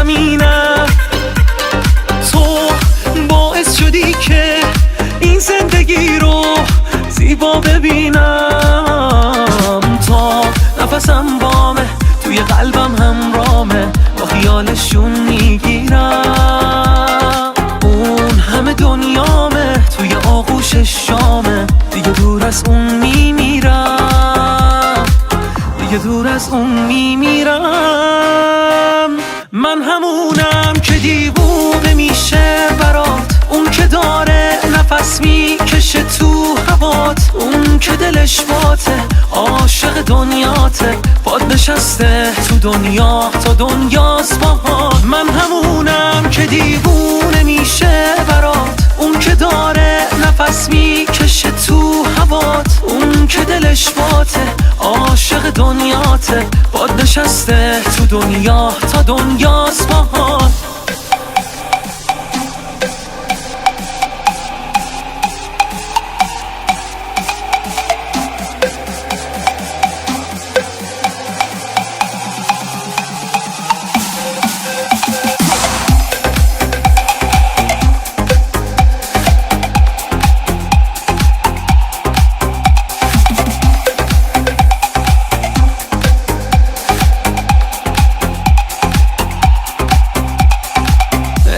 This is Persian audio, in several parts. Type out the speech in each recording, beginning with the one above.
زمینم. تو باعث شدی که این زندگی رو زیبا ببینم. تا نفسم بامه، توی قلبم همرامه، با خیالشون میگیرم. اون همه دنیامه، توی آغوش شامه، دیگه دور از اون میمیرم، دیگه دور از اون میمیرم. من همونم که دیوونه میشه برات، اون که داره نفس میکشه تو هوات، اون که دلش باته، عاشق دنیاته، باد نشسته تو دنیا تا دنیاست باهات. من همونم که دیوونه میشه برات، اون که داره نفس میکشه تو هوات، اون که دلش باته، عاشق دنیاته، باد نشسته تو دنیا تا دنیاست باهات.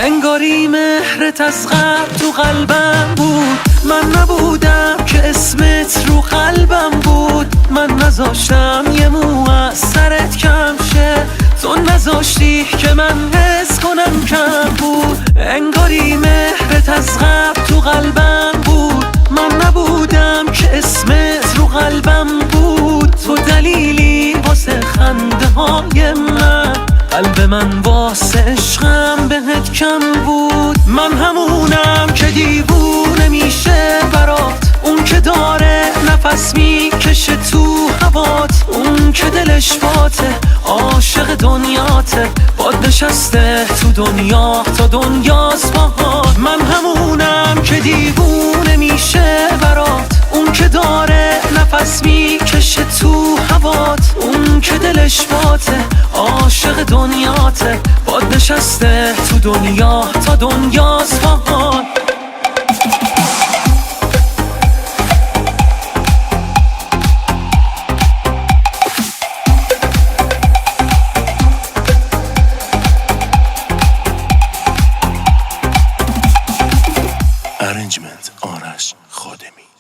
انگاری مهرت از قبل تو قلبم بود، من نبودم که اسمت رو قلبم بود. من نذاشتم یه مو از سرت کم شه، تو نذاشتی که من حس کنم کم بود. انگاری مهرت از قبل تو قلبم بود، من نبودم که اسمت رو قلبم بود. تو دلیلی واسه خنده های من، قلب من واسه عشقم بهت کم بود. من همونم که دیوونه میشه برات، اون که داره نفس میکشه تو هوات، اون که دلش باته، عاشق دنیاته، باد نشسته تو دنیا تا دنیاست باهات. من همونم که دیوونه میشه برات، اون که داره نفس میکشه تو هوات، اون که دلش باته، عاشق دنیاته، باد نشسته تو دنیا تا دنیاست باهات. Arrangement آرش خادمی.